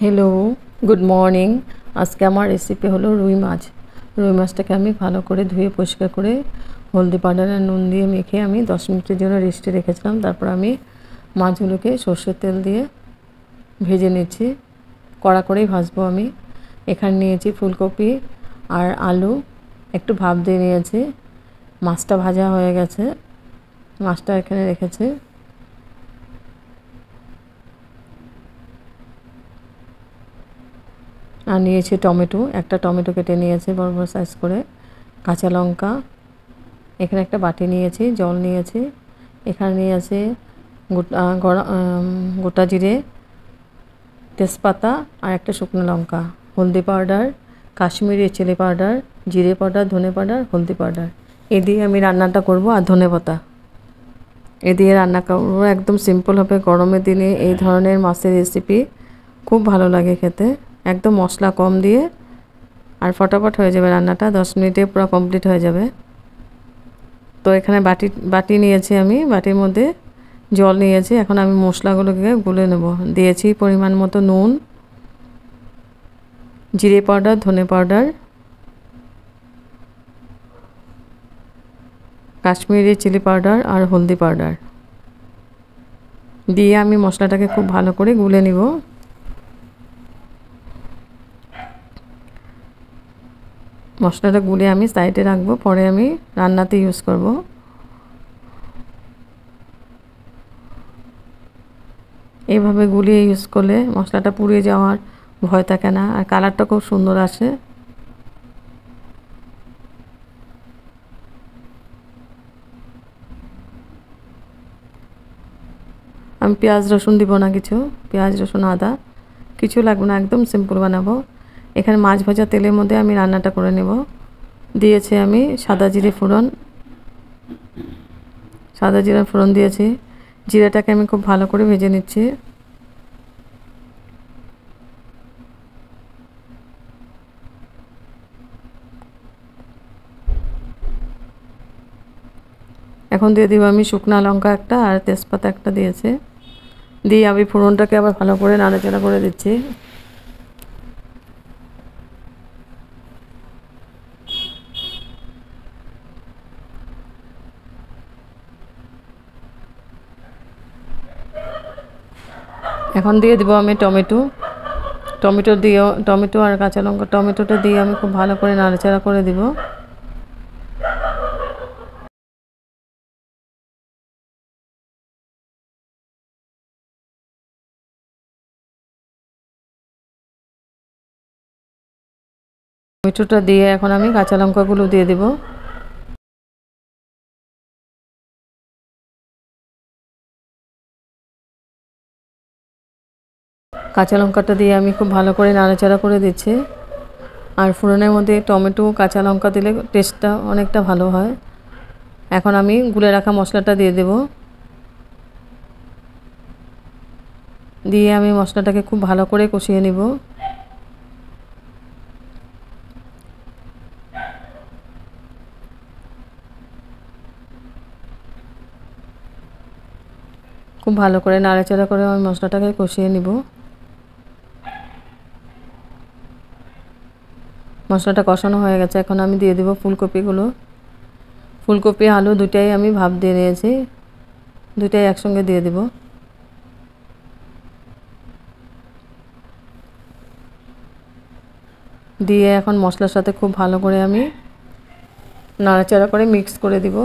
Hello, good morning. আজকে আমার recipe হলো রুই মাছ। রুই মাছটাকে আমি ভালো করে ধুয়ে পরিষ্কার করে হলদি পাউডার আর নুন দিয়ে মেখে আমি 10 মিনিটের জন্য রেস্টে রেখেছিলাম। তারপর আমি মাছগুলোকে সর্ষের তেল দিয়ে ভেজে নিচ্ছি। কড়া করেই ভাজবো আমি। এখানে নিয়েছি ফুলকপি আর আলু, একটু ভাপ দিয়ে নিয়েছি। মাছটা ভাজা হয়ে গেছে, মাছটা এখানে রেখেছি। আর নিয়েছি টমেটো, একটা টমেটো কেটে নিয়েছি বড় বড় সাইজ করে, কাঁচা লঙ্কা, এখানে একটা বাটি নিয়েছি, জল নিয়েছি, এখানে নিয়েছি গোটা জিরে, তেজপাতা আর একটা শুকনো লঙ্কা, হলদি পাউডার, কাশ্মীরি চিলি পাউডার, জিরে পাউডার, ধনে পাউডার, হলদি পাউডার। এ দিয়ে আমি রান্নাটা করব। আর ধনে পাতা এ দিয়ে রান্না করব। একদম সিম্পল হবে। গরমের দিনে এই ধরনের মাছের রেসিপি খুব ভালো লাগে খেতে। একদম মশলা কম দিয়ে আর ফটাফট হয়ে যাবে রান্নাটা, 10 মিনিটে পুরো কমপ্লিট হয়ে যাবে। তো এখানে বাটি নিয়েছি আমি, বাটির মধ্যে জল নিয়েছি। এখন আমি মশলাগুলোকে গুলে নেব। দিয়েছি পরিমাণ মতো নুন, জিরে পাউডার, ধনে পাউডার, কাশ্মীরি চিলি পাউডার আর হলদি পাউডার দিয়ে আমি মশলাটাকে খুব ভালো করে গুলে নিব। মশলাটা গুলে আমি সাইডে রাখবো, পরে আমি রান্নাতে ইউজ করব। এইভাবে গুলিয়ে ইউজ করলে মশলাটা পুড়ে যাওয়ার ভয় থাকে না, আর কালারটা খুব সুন্দর আসে। আমি পেঁয়াজ রসুন দিব না, কিছু পেঁয়াজ রসুন আদা কিছু লাগবে না, একদম সিম্পল বানাবো। এখানে মাছ ভাজা তেলের মধ্যে আমি রান্নাটা করে নেব। দিয়েছি আমি সাদা জিরে ফোড়ন, সাদা জিরা ফোড়ন দিয়েছি। জিরাটাকে আমি খুব ভালো করে ভেজে নিচ্ছি। এখন দিয়ে দিব আমি শুকনা লঙ্কা একটা আর তেজপাতা একটা দিয়েছি। দিয়ে আমি ফোড়নটাকে আবার ভালো করে নাড়াচাড়া করে দিচ্ছি। এখন দিয়ে দিব আমি টমেটো আর কাঁচা লঙ্কা, টমেটোটা দিয়ে আমি খুব ভালো করে নাড়াচাড়া করে দিব। টমেটোটা দিয়ে এখন আমি কাঁচা লঙ্কাগুলো দিয়ে দিব। কাঁচা লঙ্কাটা দিয়ে আমি খুব ভালো করে নাড়াচাড়া করে দিচ্ছি। আর ফোড়নের মধ্যে টমেটো কাঁচা লঙ্কা দিলে টেস্টটা অনেকটা ভালো হয়। এখন আমি গুলে রাখা মশলাটা দিয়ে দেব। দিয়ে আমি মশলাটাকে খুব ভালো করে কষিয়ে নিব। খুব ভালো করে নাড়াচাড়া করে আমি মশলাটাকে কষিয়ে নিব। মশলাটা কষানো হয়ে গেছে, এখন আমি দিয়ে দেব ফুলকপিগুলো। ফুলকপি আলু দুটাই আমি ভাপ দিয়ে নিয়েছি, দুটাই একসঙ্গে দিয়ে দেব। দিয়ে এখন মশলার সাথে খুব ভালো করে আমি নাড়াচাড়া করে মিক্স করে দিব।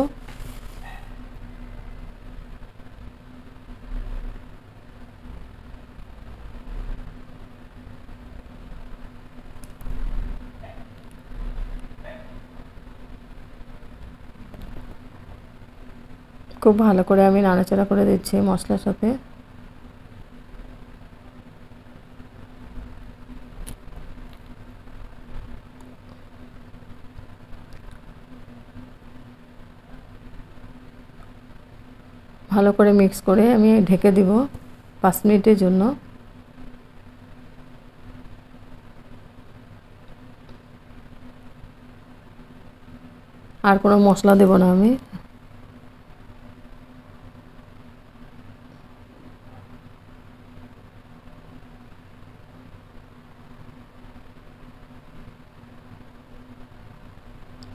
খুব ভালো করে আমি নাড়াচাড়া করে দিচ্ছি মশলার সাথে। ভালো করে মিক্স করে আমি ঢেকে দিব 5 মিনিটের জন্য। আর কোনো মশলা দেব না আমি।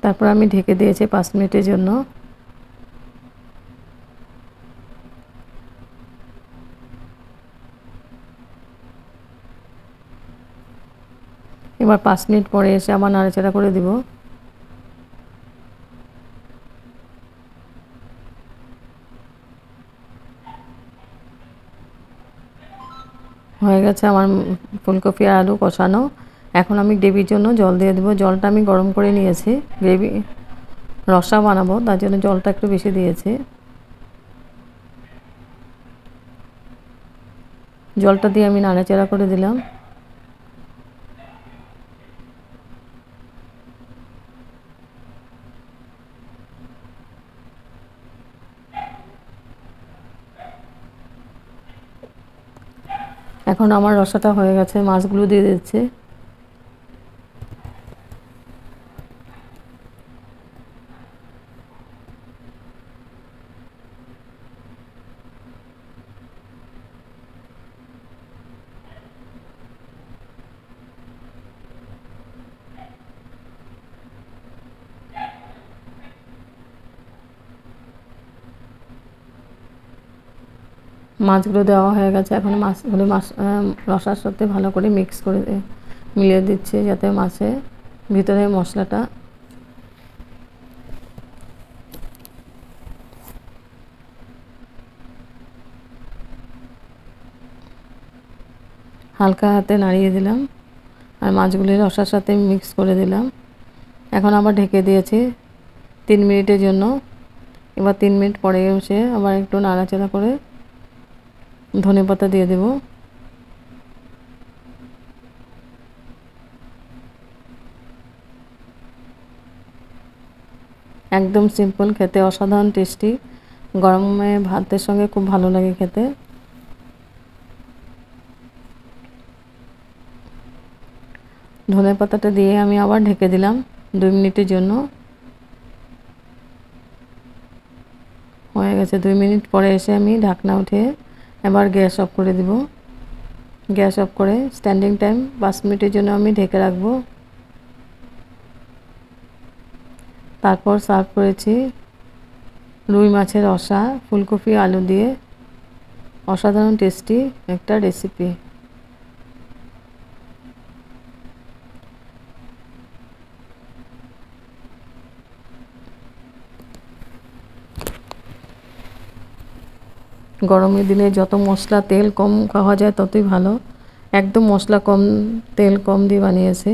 তারপর আমি ঢেকে দিয়েছি 5 মিনিটের জন্য। এবার 5 মিনিট পরে এসে আবার নাড়াচাড়া করে দিব। হয়ে গেছে আমার ফুলকপি আর আলু কষানো। এখন আমি গ্রেভির জন্য জল দিয়ে দেবো। জলটা আমি গরম করে নিয়েছি, গ্রেভি রসা বানাবো, তার জন্য জলটা একটু বেশি দিয়েছি। জলটা দিয়ে আমি নাড়াচাড়া করে দিলাম। এখন আমার রসাটা হয়ে গেছে, মাছগুলো দিয়ে দিচ্ছি। মাছগুলো দেওয়া হয়ে গেছে। এখন মাছগুলো রসার সাথে ভালো করে মিক্স করে মিলিয়ে দিচ্ছি, যাতে মাছের ভিতরে মশলাটা হালকা হাতে নাড়িয়ে দিলাম আর মাছগুলি রসার সাথে মিক্স করে দিলাম। এখন আবার ঢেকে দিয়েছি 3 মিনিটের জন্য। এবার 3 মিনিট পরে এসে আবার একটু নাড়াচাড়া করে ধনেপাতা দিয়ে দেব। একদম সিম্পল, খেতে অসাধারণ টেস্টি। গরমে ভাতের সঙ্গে খুব ভালো লাগে খেতে। ধনেপাতাটা দিয়ে আমি আবার ঢেকে দিলাম 2 মিনিটের জন্য। হয়ে গেছে 2 মিনিট পরে এসে আমি ঢাকনা উঠিয়ে এবার গ্যাস অফ করে দিব। গ্যাস অফ করে স্ট্যান্ডিং টাইম 5 মিনিটের জন্য আমি ঢেকে রাখবো। তারপর সার্ভ করেছি রুই মাছের রসা ফুলকপি আলু দিয়ে। অসাধারণ টেস্টি একটা রেসিপি। গরমের দিনে যত মশলা তেল কম খাওয়া যায় ততই ভালো। একদম মশলা কম তেল কম দিয়ে বানিয়েছে।